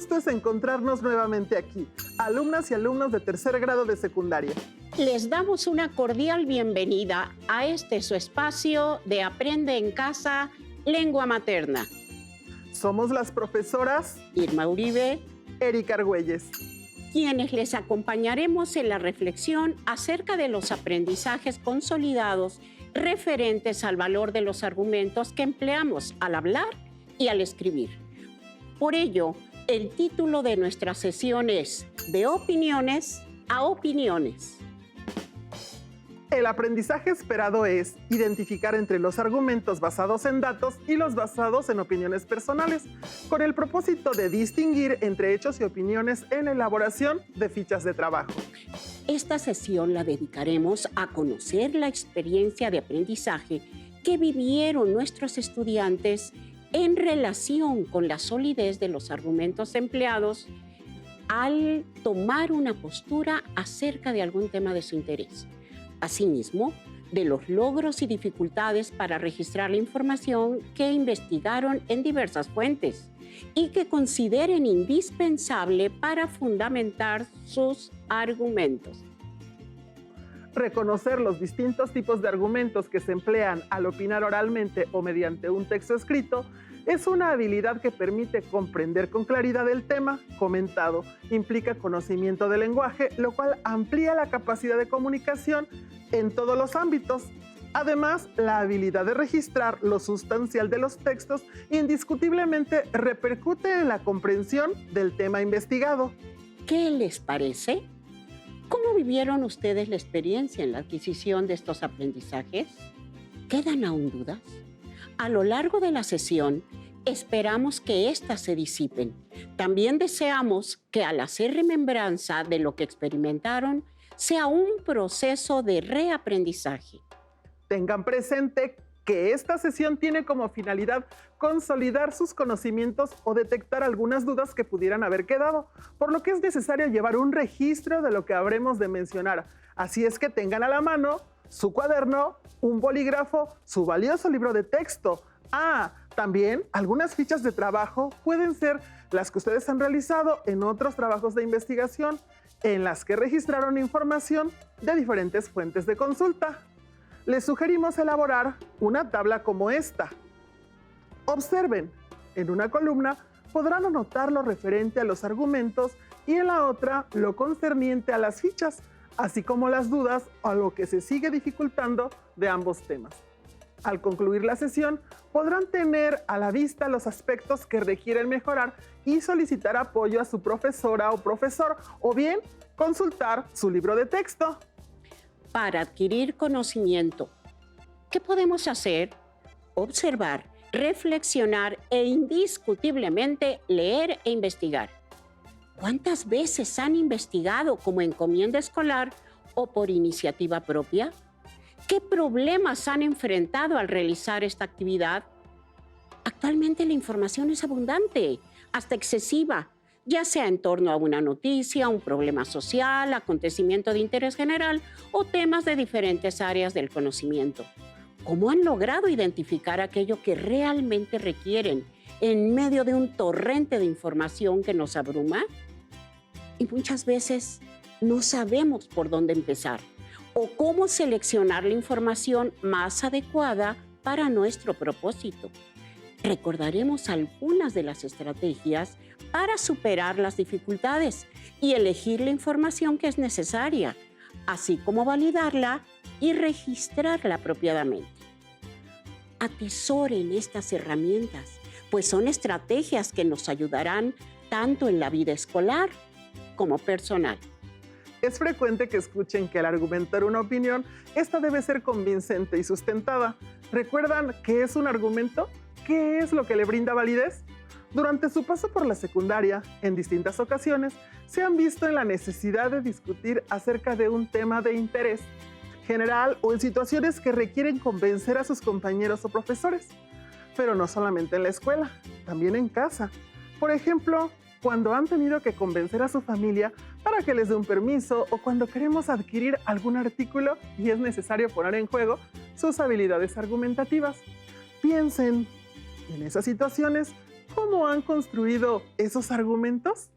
gusto es encontrarnos nuevamente aquí, alumnas y alumnos de tercer grado de secundaria. Les damos una cordial bienvenida a este su espacio de Aprende en Casa, Lengua Materna. Somos las profesoras Irma Uribe, Erika Argüelles, quienes les acompañaremos en la reflexión acerca de los aprendizajes consolidados referentes al valor de los argumentos que empleamos al hablar y al escribir. Por ello, el título de nuestra sesión es De opiniones a opiniones. El aprendizaje esperado es identificar entre los argumentos basados en datos y los basados en opiniones personales, con el propósito de distinguir entre hechos y opiniones en la elaboración de fichas de trabajo. Esta sesión la dedicaremos a conocer la experiencia de aprendizaje que vivieron nuestros estudiantes en relación con la solidez de los argumentos empleados al tomar una postura acerca de algún tema de su interés. Asimismo, de los logros y dificultades para registrar la información que investigaron en diversas fuentes y que consideren indispensable para fundamentar sus argumentos. Reconocer los distintos tipos de argumentos que se emplean al opinar oralmente o mediante un texto escrito es una habilidad que permite comprender con claridad el tema comentado. Implica conocimiento del lenguaje, lo cual amplía la capacidad de comunicación en todos los ámbitos. Además, la habilidad de registrar lo sustancial de los textos indiscutiblemente repercute en la comprensión del tema investigado. ¿Qué les parece? ¿Cómo vivieron ustedes la experiencia en la adquisición de estos aprendizajes? ¿Quedan aún dudas? A lo largo de la sesión, esperamos que éstas se disipen. También deseamos que al hacer remembranza de lo que experimentaron, sea un proceso de reaprendizaje. Tengan presente que esta sesión tiene como finalidad consolidar sus conocimientos o detectar algunas dudas que pudieran haber quedado, por lo que es necesario llevar un registro de lo que habremos de mencionar. Así es que tengan a la mano su cuaderno, un bolígrafo, su valioso libro de texto. También algunas fichas de trabajo pueden ser las que ustedes han realizado en otros trabajos de investigación, en las que registraron información de diferentes fuentes de consulta. Les sugerimos elaborar una tabla como esta. Observen, en una columna podrán anotar lo referente a los argumentos y en la otra lo concerniente a las fichas, así como las dudas o lo que se sigue dificultando de ambos temas. Al concluir la sesión, podrán tener a la vista los aspectos que requieren mejorar y solicitar apoyo a su profesora o profesor, o bien consultar su libro de texto. Para adquirir conocimiento, ¿qué podemos hacer? Observar, reflexionar e indiscutiblemente leer e investigar. ¿Cuántas veces han investigado como encomienda escolar o por iniciativa propia? ¿Qué problemas han enfrentado al realizar esta actividad? Actualmente la información es abundante, hasta excesiva, ya sea en torno a una noticia, un problema social, acontecimiento de interés general o temas de diferentes áreas del conocimiento. ¿Cómo han logrado identificar aquello que realmente requieren en medio de un torrente de información que nos abruma? Y muchas veces no sabemos por dónde empezar o cómo seleccionar la información más adecuada para nuestro propósito. Recordaremos algunas de las estrategias para superar las dificultades y elegir la información que es necesaria, así como validarla y registrarla apropiadamente. Atesoren estas herramientas, pues son estrategias que nos ayudarán tanto en la vida escolar como personal. Es frecuente que escuchen que al argumentar una opinión, esta debe ser convincente y sustentada. ¿Recuerdan qué es un argumento? ¿Qué es lo que le brinda validez? Durante su paso por la secundaria, en distintas ocasiones, se han visto en la necesidad de discutir acerca de un tema de interés general o en situaciones que requieren convencer a sus compañeros o profesores. Pero no solamente en la escuela, también en casa. Por ejemplo, cuando han tenido que convencer a su familia para que les dé un permiso o cuando queremos adquirir algún artículo y es necesario poner en juego sus habilidades argumentativas. Piensen en esas situaciones, cómo han construido esos argumentos?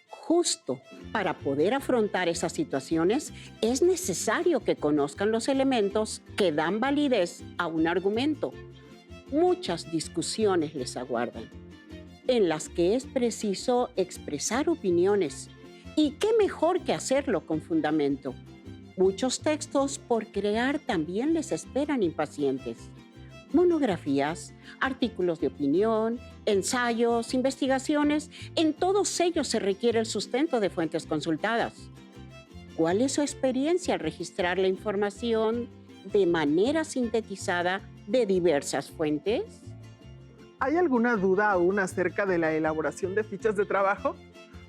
Justo para poder afrontar esas situaciones es necesario que conozcan los elementos que dan validez a un argumento. Muchas discusiones les aguardan, en las que es preciso expresar opiniones. ¿Y qué mejor que hacerlo con fundamento? Muchos textos por crear también les esperan impacientes. Monografías, artículos de opinión, ensayos, investigaciones, en todos ellos se requiere el sustento de fuentes consultadas. ¿Cuál es su experiencia al registrar la información de manera sintetizada de diversas fuentes? ¿Hay alguna duda aún acerca de la elaboración de fichas de trabajo?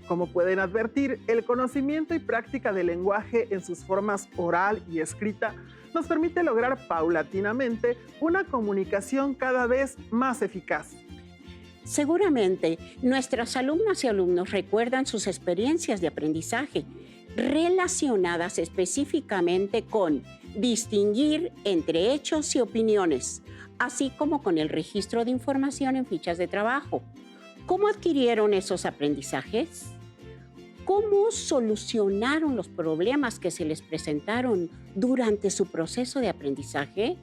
Como pueden advertir, el conocimiento y práctica del lenguaje en sus formas oral y escrita nos permite lograr paulatinamente una comunicación cada vez más eficaz. Seguramente, nuestras alumnas y alumnos recuerdan sus experiencias de aprendizaje relacionadas específicamente con distinguir entre hechos y opiniones, así como con el registro de información en fichas de trabajo. ¿Cómo adquirieron esos aprendizajes? ¿Cómo solucionaron los problemas que se les presentaron durante su proceso de aprendizaje?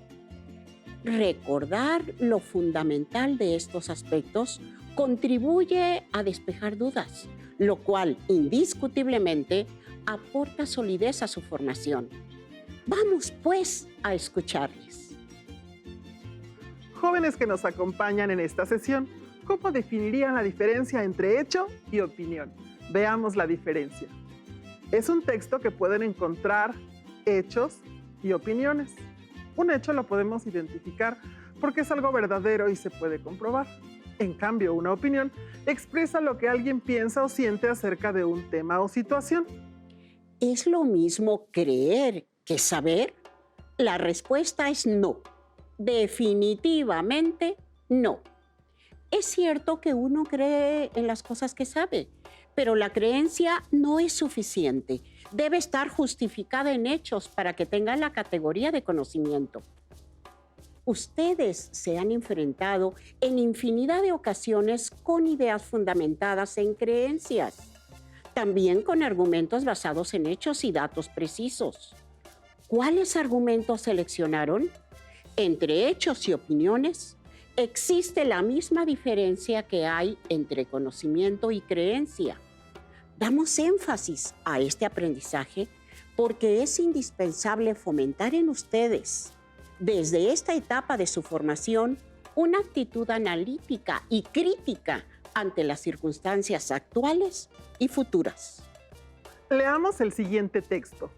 Recordar lo fundamental de estos aspectos contribuye a despejar dudas, lo cual indiscutiblemente aporta solidez a su formación. Vamos pues a escucharles. Jóvenes que nos acompañan en esta sesión, ¿cómo definirían la diferencia entre hecho y opinión? Veamos la diferencia. Es un texto que pueden encontrar hechos y opiniones. Un hecho lo podemos identificar porque es algo verdadero y se puede comprobar. En cambio, una opinión expresa lo que alguien piensa o siente acerca de un tema o situación. ¿Es lo mismo creer que saber? La respuesta es no. Definitivamente no. Es cierto que uno cree en las cosas que sabe, pero la creencia no es suficiente. Debe estar justificada en hechos para que tenga la categoría de conocimiento. Ustedes se han enfrentado en infinidad de ocasiones con ideas fundamentadas en creencias, también con argumentos basados en hechos y datos precisos. ¿Cuáles argumentos seleccionaron? Entre hechos y opiniones, existe la misma diferencia que hay entre conocimiento y creencia. Damos énfasis a este aprendizaje porque es indispensable fomentar en ustedes, desde esta etapa de su formación, una actitud analítica y crítica ante las circunstancias actuales y futuras. Leamos el siguiente texto.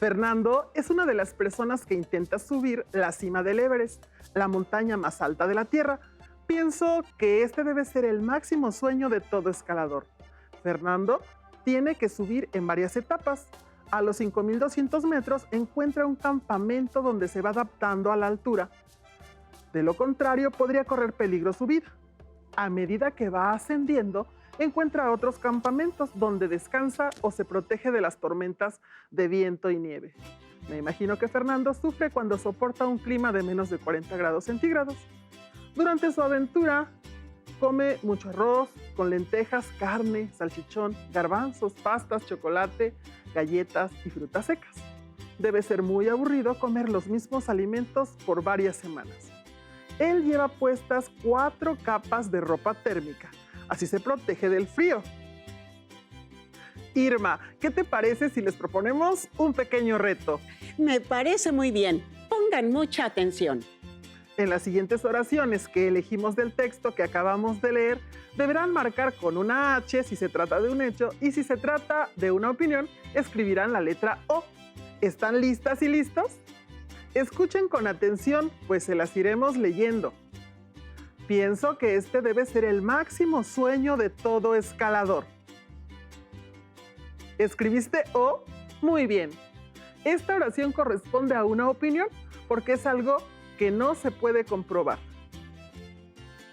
Fernando es una de las personas que intenta subir la cima del Everest, la montaña más alta de la Tierra. Pienso que este debe ser el máximo sueño de todo escalador. Fernando tiene que subir en varias etapas. A los 5,200 metros encuentra un campamento donde se va adaptando a la altura. De lo contrario, podría correr peligro su vida. A medida que va ascendiendo, encuentra otros campamentos donde descansa o se protege de las tormentas de viento y nieve. Me imagino que Fernando sufre cuando soporta un clima de menos de 40 grados centígrados. Durante su aventura, come mucho arroz, con lentejas, carne, salchichón, garbanzos, pastas, chocolate, galletas y frutas secas. Debe ser muy aburrido comer los mismos alimentos por varias semanas. Él lleva puestas 4 capas de ropa térmica, así se protege del frío. Irma, ¿qué te parece si les proponemos un pequeño reto? Me parece muy bien. Pongan mucha atención. En las siguientes oraciones que elegimos del texto que acabamos de leer, deberán marcar con una H si se trata de un hecho y si se trata de una opinión, escribirán la letra O. ¿Están listas y listos? Escuchen con atención, pues se las iremos leyendo. Pienso que este debe ser el máximo sueño de todo escalador. ¿Escribiste O? Muy bien. Esta oración corresponde a una opinión porque es algo que no se puede comprobar.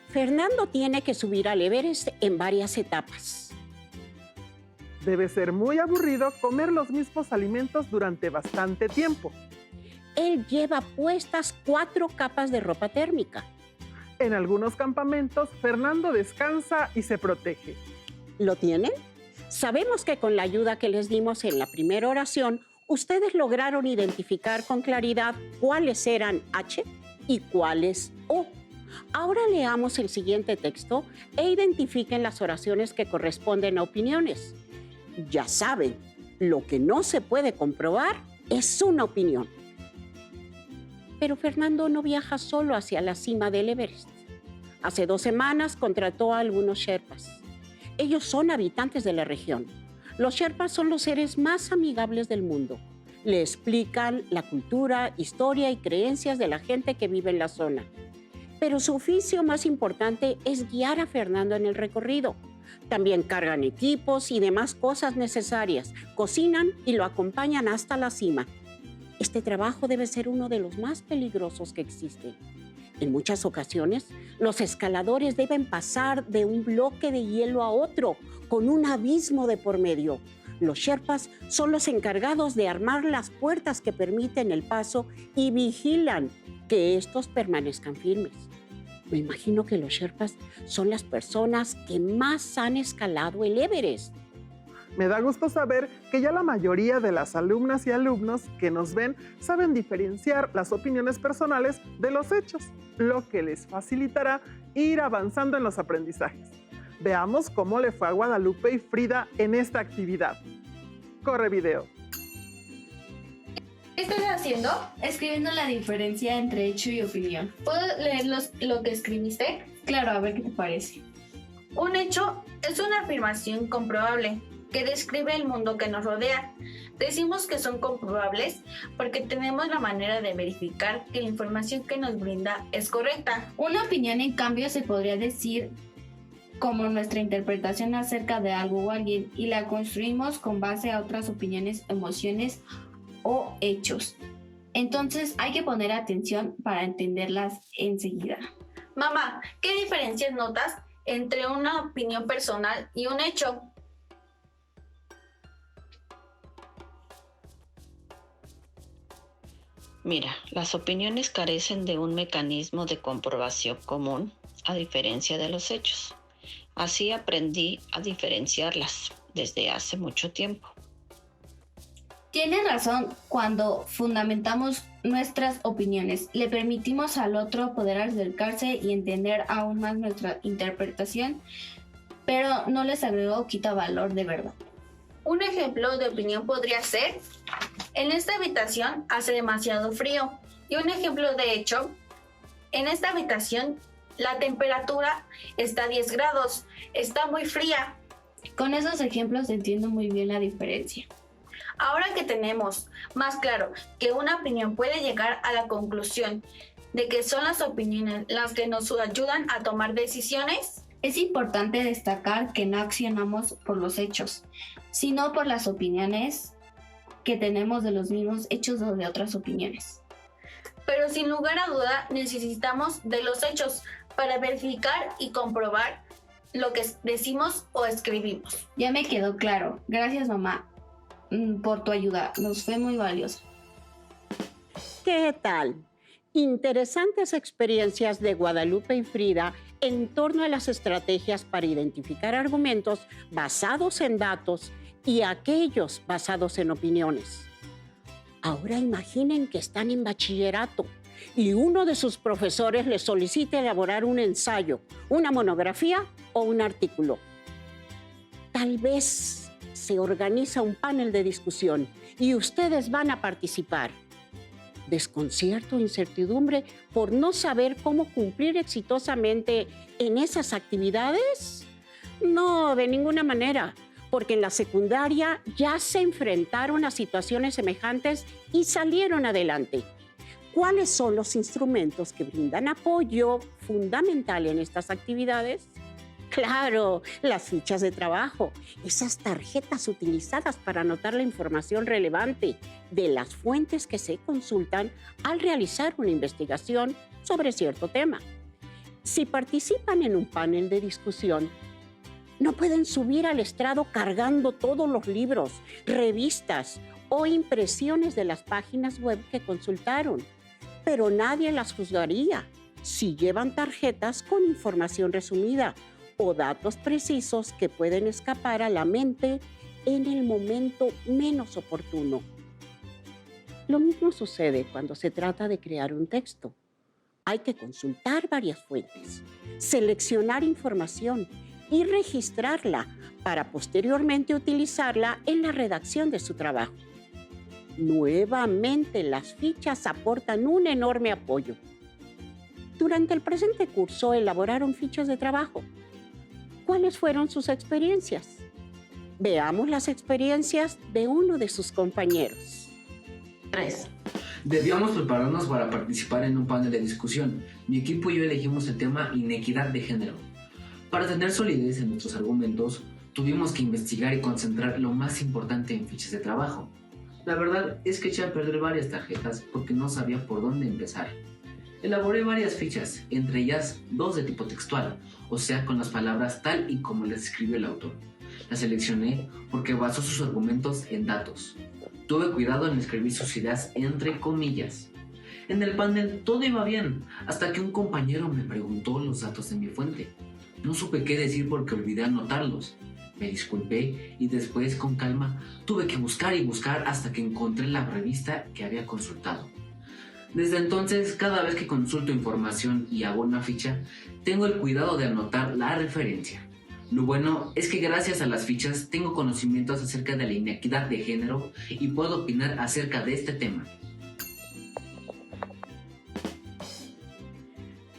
Fernando tiene que subir al Everest en varias etapas. Debe ser muy aburrido comer los mismos alimentos durante bastante tiempo. Él lleva puestas 4 capas de ropa térmica. En algunos campamentos, Fernando descansa y se protege. ¿Lo tienen? Sabemos que con la ayuda que les dimos en la primera oración, ustedes lograron identificar con claridad cuáles eran H y cuáles O. Ahora leamos el siguiente texto e identifiquen las oraciones que corresponden a opiniones. Ya saben, lo que no se puede comprobar es una opinión. Pero Fernando no viaja solo hacia la cima del Everest. Hace 2 semanas contrató a algunos Sherpas. Ellos son habitantes de la región. Los Sherpas son los seres más amigables del mundo. Le explican la cultura, historia y creencias de la gente que vive en la zona. Pero su oficio más importante es guiar a Fernando en el recorrido. También cargan equipos y demás cosas necesarias, cocinan y lo acompañan hasta la cima. Este trabajo debe ser uno de los más peligrosos que existe. En muchas ocasiones, los escaladores deben pasar de un bloque de hielo a otro, con un abismo de por medio. Los Sherpas son los encargados de armar las puertas que permiten el paso y vigilan que estos permanezcan firmes. Me imagino que los Sherpas son las personas que más han escalado el Everest. Me da gusto saber que ya la mayoría de las alumnas y alumnos que nos ven saben diferenciar las opiniones personales de los hechos, lo que les facilitará ir avanzando en los aprendizajes. Veamos cómo le fue a Guadalupe y Frida en esta actividad. Corre video. ¿Qué estás haciendo? Escribiendo la diferencia entre hecho y opinión. ¿Puedo leer lo que escribiste? Claro, a ver qué te parece. Un hecho es una afirmación comprobable que describe el mundo que nos rodea. Decimos que son comprobables porque tenemos la manera de verificar que la información que nos brinda es correcta. Una opinión, en cambio, se podría decir como nuestra interpretación acerca de algo o alguien y la construimos con base a otras opiniones, emociones o hechos. Entonces hay que poner atención para entenderlas enseguida. Mamá, ¿qué diferencias notas entre una opinión personal y un hecho? Mira, las opiniones carecen de un mecanismo de comprobación común, a diferencia de los hechos. Así aprendí a diferenciarlas desde hace mucho tiempo. Tienes razón, cuando fundamentamos nuestras opiniones, le permitimos al otro poder acercarse y entender aún más nuestra interpretación, pero no les agrego o quita valor de verdad. Un ejemplo de opinión podría ser: en esta habitación hace demasiado frío. Y un ejemplo de hecho: en esta habitación la temperatura está a 10 grados, está muy fría. Con esos ejemplos entiendo muy bien la diferencia. Ahora que tenemos más claro que una opinión puede llegar a la conclusión de que son las opiniones las que nos ayudan a tomar decisiones, es importante destacar que no accionamos por los hechos, sino por las opiniones que tenemos de los mismos hechos o de otras opiniones. Pero sin lugar a duda necesitamos de los hechos para verificar y comprobar lo que decimos o escribimos. Ya me quedó claro. Gracias, mamá, por tu ayuda. Nos fue muy valiosa. ¿Qué tal? Interesantes experiencias de Guadalupe y Frida en torno a las estrategias para identificar argumentos basados en datos y aquellos basados en opiniones. Ahora imaginen que están en bachillerato y uno de sus profesores les solicita elaborar un ensayo, una monografía o un artículo. Tal vez se organiza un panel de discusión y ustedes van a participar. Desconcierto, incertidumbre por no saber cómo cumplir exitosamente en esas actividades. No, de ninguna manera, porque en la secundaria ya se enfrentaron a situaciones semejantes y salieron adelante. ¿Cuáles son los instrumentos que brindan apoyo fundamental en estas actividades? Claro, las fichas de trabajo, esas tarjetas utilizadas para anotar la información relevante de las fuentes que se consultan al realizar una investigación sobre cierto tema. Si participan en un panel de discusión, no pueden subir al estrado cargando todos los libros, revistas o impresiones de las páginas web que consultaron, pero nadie las juzgaría. si llevan tarjetas con información resumida o datos precisos que pueden escapar a la mente en el momento menos oportuno. Lo mismo sucede cuando se trata de crear un texto. Hay que consultar varias fuentes, seleccionar información y registrarla para posteriormente utilizarla en la redacción de su trabajo. Nuevamente, las fichas aportan un enorme apoyo. Durante el presente curso elaboraron fichas de trabajo. ¿Cuáles fueron sus experiencias? Veamos las experiencias de uno de sus compañeros. 3. Debíamos prepararnos para participar en un panel de discusión. Mi equipo y yo elegimos el tema inequidad de género. Para tener solidez en nuestros argumentos, tuvimos que investigar y concentrar lo más importante en fichas de trabajo. La verdad es que eché a perder varias tarjetas porque no sabía por dónde empezar. Elaboré varias fichas, entre ellas 2 de tipo textual, o sea, con las palabras tal y como las escribió el autor. Las seleccioné porque basó sus argumentos en datos. Tuve cuidado en escribir sus ideas entre comillas. En el panel todo iba bien, hasta que un compañero me preguntó los datos de mi fuente. No supe qué decir porque olvidé anotarlos. Me disculpé y después, con calma, tuve que buscar y buscar hasta que encontré la revista que había consultado. Desde entonces, cada vez que consulto información y hago una ficha, tengo el cuidado de anotar la referencia. Lo bueno es que gracias a las fichas tengo conocimientos acerca de la inequidad de género y puedo opinar acerca de este tema.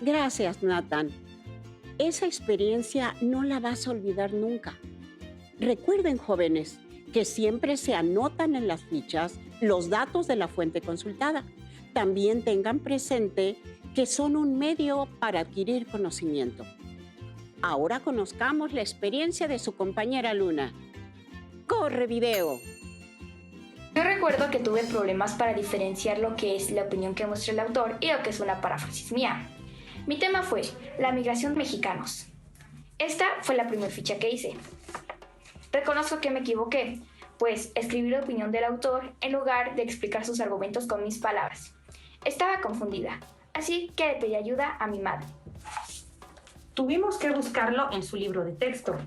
Gracias, Nathan. Esa experiencia no la vas a olvidar nunca. Recuerden, jóvenes, que siempre se anotan en las fichas los datos de la fuente consultada. También tengan presente que son un medio para adquirir conocimiento. Ahora conozcamos la experiencia de su compañera Luna. ¡Corre video! Yo recuerdo que tuve problemas para diferenciar lo que es la opinión que muestra el autor y lo que es una paráfrasis mía. Mi tema fue la migración de mexicanos. Esta fue la primera ficha que hice. Reconozco que me equivoqué, pues escribí la opinión del autor en lugar de explicar sus argumentos con mis palabras. Estaba confundida, así que le pedí ayuda a mi madre. Tuvimos que buscarlo en su libro de texto.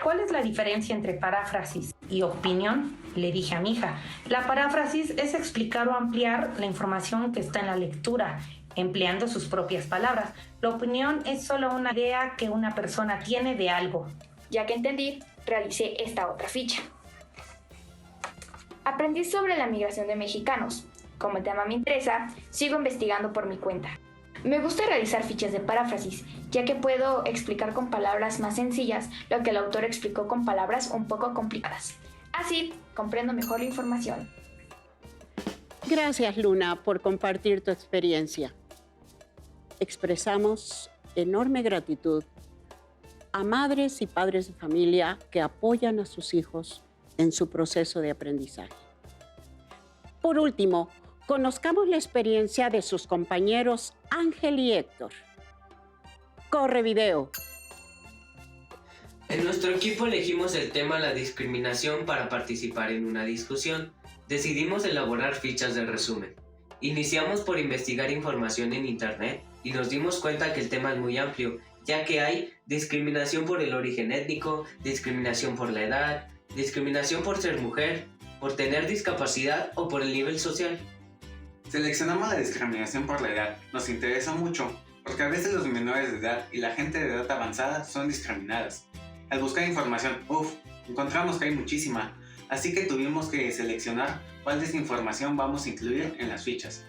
¿Cuál es la diferencia entre paráfrasis y opinión? Le dije a mi hija. La paráfrasis es explicar o ampliar la información que está en la lectura, empleando sus propias palabras. La opinión es solo una idea que una persona tiene de algo. Ya que entendí, realicé esta otra ficha. Aprendí sobre la migración de mexicanos. Como el tema me interesa, sigo investigando por mi cuenta. Me gusta realizar fichas de paráfrasis, ya que puedo explicar con palabras más sencillas lo que el autor explicó con palabras un poco complicadas. Así, comprendo mejor la información. Gracias, Luna, por compartir tu experiencia. Expresamos enorme gratitud a madres y padres de familia que apoyan a sus hijos en su proceso de aprendizaje. Por último, conozcamos la experiencia de sus compañeros Ángel y Héctor. ¡Corre video! En nuestro equipo elegimos el tema la discriminación para participar en una discusión. Decidimos elaborar fichas de resumen. Iniciamos por investigar información en internet y nos dimos cuenta que el tema es muy amplio, ya que hay discriminación por el origen étnico, discriminación por la edad, discriminación por ser mujer, por tener discapacidad o por el nivel social. Seleccionamos la discriminación por la edad. Nos interesa mucho, porque a veces los menores de edad y la gente de edad avanzada son discriminadas. Al buscar información, encontramos que hay muchísima, así que tuvimos que seleccionar cuál de esa información vamos a incluir en las fichas.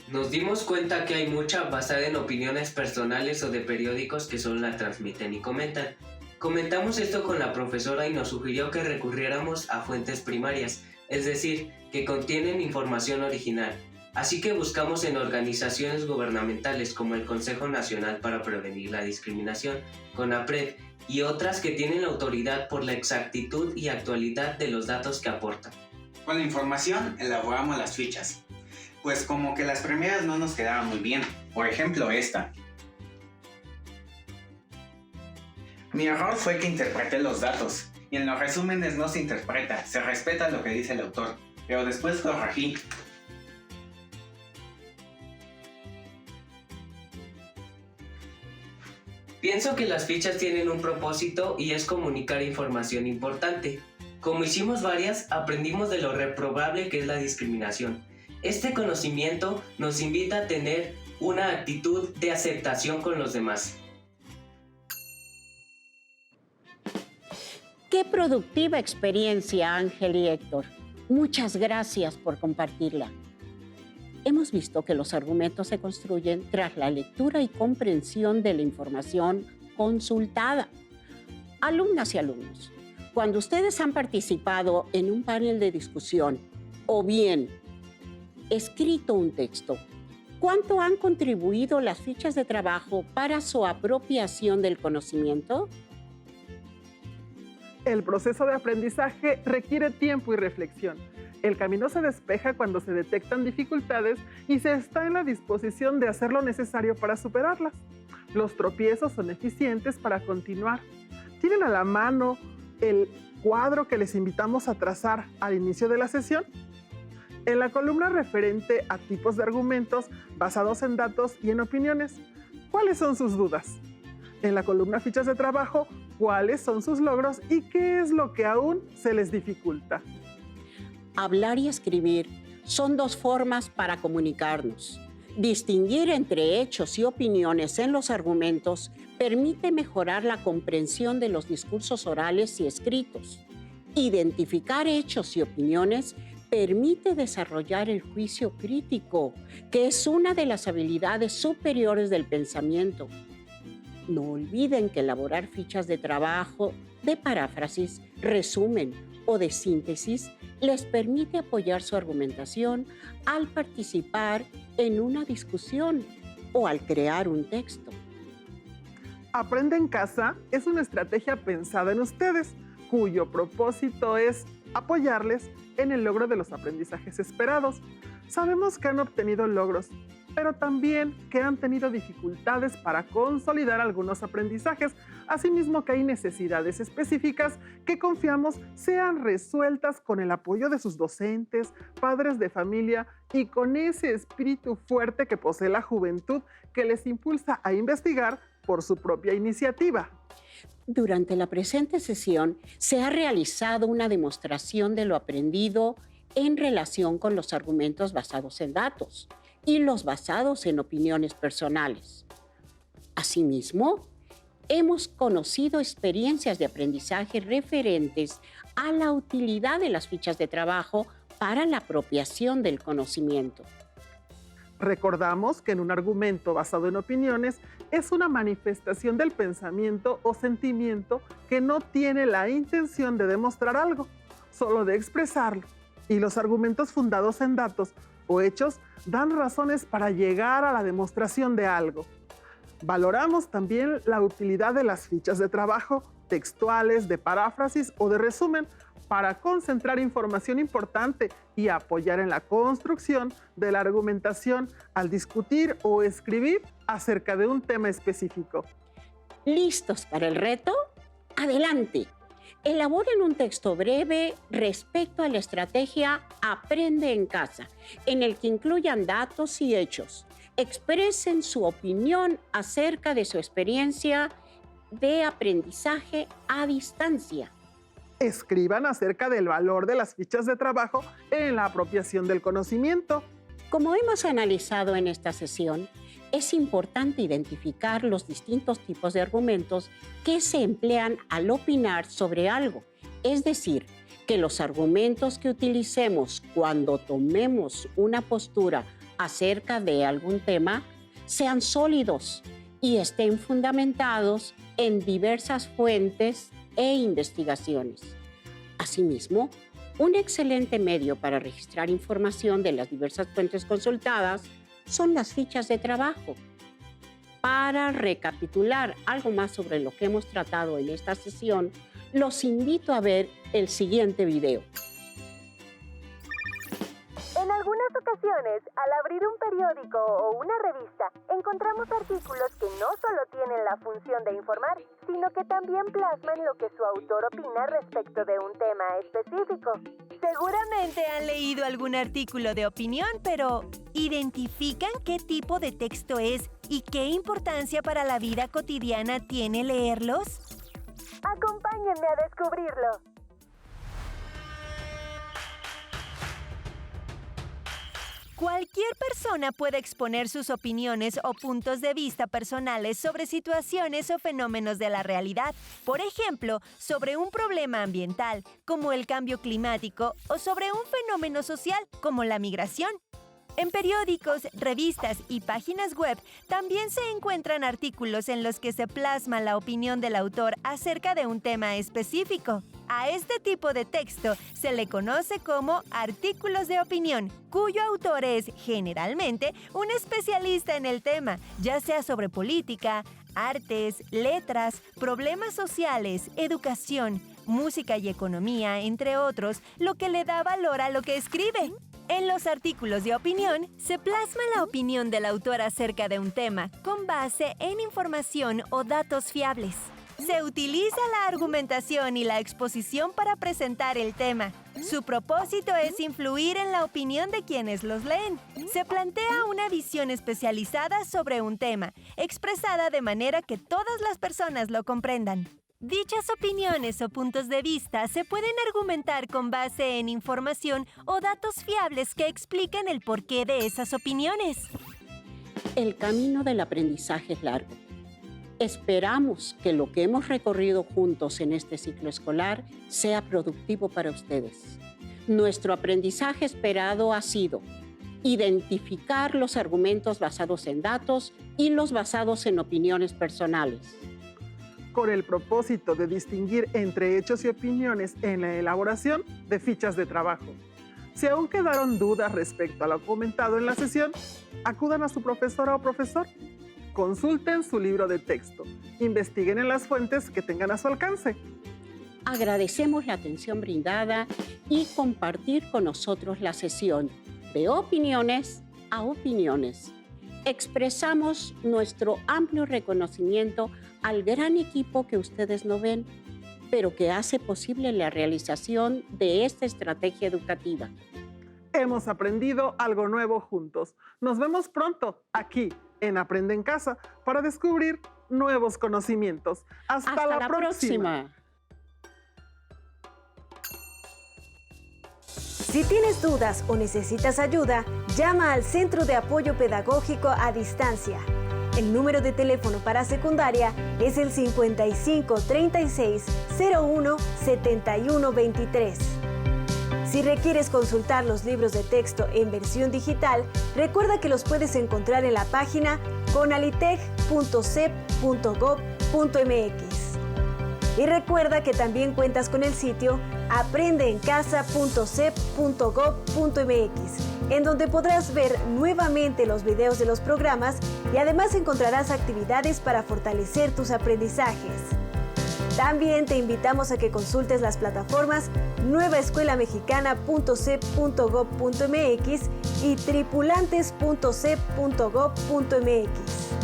Nos dimos cuenta que hay mucha basada en opiniones personales o de periódicos que solo la transmiten y comentan. Comentamos esto con la profesora y nos sugirió que recurriéramos a fuentes primarias, es decir, que contienen información original. Así que buscamos en organizaciones gubernamentales como el Consejo Nacional para Prevenir la Discriminación, CONAPRED, y otras que tienen la autoridad por la exactitud y actualidad de los datos que aportan. Con la información elaboramos las fichas, pues como que las primeras no nos quedaban muy bien. Por ejemplo, esta. Mi error fue que interpreté los datos, y en los resúmenes no se interpreta, se respeta lo que dice el autor, pero después corregí. Pienso que las fichas tienen un propósito y es comunicar información importante. Como hicimos varias, aprendimos de lo reprobable que es la discriminación. Este conocimiento nos invita a tener una actitud de aceptación con los demás. Qué productiva experiencia, Ángel y Héctor. Muchas gracias por compartirla. Hemos visto que los argumentos se construyen tras la lectura y comprensión de la información consultada. Alumnas y alumnos, cuando ustedes han participado en un panel de discusión o bien escrito un texto, ¿cuánto han contribuido las fichas de trabajo para su apropiación del conocimiento? El proceso de aprendizaje requiere tiempo y reflexión. El camino se despeja cuando se detectan dificultades y se está en la disposición de hacer lo necesario para superarlas. Los tropiezos son eficientes para continuar. ¿Tienen a la mano el cuadro que les invitamos a trazar al inicio de la sesión? En la columna referente a tipos de argumentos basados en datos y en opiniones, ¿cuáles son sus dudas? En la columna fichas de trabajo, ¿cuáles son sus logros y qué es lo que aún se les dificulta? Hablar y escribir son dos formas para comunicarnos. Distinguir entre hechos y opiniones en los argumentos permite mejorar la comprensión de los discursos orales y escritos. Identificar hechos y opiniones permite desarrollar el juicio crítico, que es una de las habilidades superiores del pensamiento. No olviden que elaborar fichas de trabajo, de paráfrasis, resumen o de síntesis les permite apoyar su argumentación al participar en una discusión o al crear un texto. Aprende en casa es una estrategia pensada en ustedes, cuyo propósito es apoyarles en el logro de los aprendizajes esperados. Sabemos que han obtenido logros, pero también que han tenido dificultades para consolidar algunos aprendizajes, asimismo que hay necesidades específicas que confiamos sean resueltas con el apoyo de sus docentes, padres de familia y con ese espíritu fuerte que posee la juventud que les impulsa a investigar por su propia iniciativa. Durante la presente sesión se ha realizado una demostración de lo aprendido en relación con los argumentos basados en datos y los basados en opiniones personales. Asimismo, hemos conocido experiencias de aprendizaje referentes a la utilidad de las fichas de trabajo para la apropiación del conocimiento. Recordamos que en un argumento basado en opiniones es una manifestación del pensamiento o sentimiento que no tiene la intención de demostrar algo, solo de expresarlo. Y los argumentos fundados en datos o hechos dan razones para llegar a la demostración de algo. Valoramos también la utilidad de las fichas de trabajo, textuales, de paráfrasis o de resumen, para concentrar información importante y apoyar en la construcción de la argumentación al discutir o escribir acerca de un tema específico. ¿Listos para el reto? ¡Adelante! Elaboren un texto breve respecto a la estrategia Aprende en casa, en el que incluyan datos y hechos. Expresen su opinión acerca de su experiencia de aprendizaje a distancia. Escriban acerca del valor de las fichas de trabajo en la apropiación del conocimiento. Como hemos analizado en esta sesión, es importante identificar los distintos tipos de argumentos que se emplean al opinar sobre algo. Es decir, que los argumentos que utilicemos cuando tomemos una postura acerca de algún tema sean sólidos y estén fundamentados en diversas fuentes e investigaciones. Asimismo, un excelente medio para registrar información de las diversas fuentes consultadas son las fichas de trabajo. Para recapitular algo más sobre lo que hemos tratado en esta sesión, los invito a ver el siguiente video. En algunas ocasiones, al abrir un periódico o una revista, encontramos artículos que no solo tienen la función de informar, sino que también plasman lo que su autor opina respecto de un tema específico. Seguramente han leído algún artículo de opinión, pero ¿identifican qué tipo de texto es ¿Y qué importancia para la vida cotidiana tiene leerlos? Acompáñenme a descubrirlo. Cualquier persona puede exponer sus opiniones o puntos de vista personales sobre situaciones o fenómenos de la realidad. Por ejemplo, sobre un problema ambiental, como el cambio climático, o sobre un fenómeno social, como la migración. En periódicos, revistas y páginas web también se encuentran artículos en los que se plasma la opinión del autor acerca de un tema específico. A este tipo de texto se le conoce como artículos de opinión, cuyo autor es, generalmente, un especialista en el tema, ya sea sobre política, artes, letras, problemas sociales, educación, música y economía, entre otros, lo que le da valor a lo que escribe. En los artículos de opinión, se plasma la opinión del autor acerca de un tema, con base en información o datos fiables. Se utiliza la argumentación y la exposición para presentar el tema. Su propósito es influir en la opinión de quienes los leen. Se plantea una visión especializada sobre un tema, expresada de manera que todas las personas lo comprendan. Dichas opiniones o puntos de vista se pueden argumentar con base en información o datos fiables que expliquen el porqué de esas opiniones. El camino del aprendizaje es largo. Esperamos que lo que hemos recorrido juntos en este ciclo escolar sea productivo para ustedes. Nuestro aprendizaje esperado ha sido identificar los argumentos basados en datos y los basados en opiniones personales. Con el propósito de distinguir entre hechos y opiniones en la elaboración de fichas de trabajo. Si aún quedaron dudas respecto a lo comentado en la sesión, acudan a su profesora o profesor. Consulten su libro de texto. Investiguen en las fuentes que tengan a su alcance. Agradecemos la atención brindada y compartir con nosotros la sesión de opiniones a opiniones. Expresamos nuestro amplio reconocimiento al gran equipo que ustedes no ven, pero que hace posible la realización de esta estrategia educativa. Hemos aprendido algo nuevo juntos. Nos vemos pronto aquí en Aprende en Casa para descubrir nuevos conocimientos. Hasta la próxima. Si tienes dudas o necesitas ayuda, llama al Centro de Apoyo Pedagógico a Distancia. El número de teléfono para secundaria es el 55 36 01 71 23. Si requieres consultar los libros de texto en versión digital, recuerda que los puedes encontrar en la página conalitech.cep.gov.mx. Y recuerda que también cuentas con el sitio aprendeencasa.cep.gov.mx, en donde podrás ver nuevamente los videos de los programas y además encontrarás actividades para fortalecer tus aprendizajes. También te invitamos a que consultes las plataformas nuevaescuelamexicana.cep.gov.mx y tripulantes.cep.gov.mx.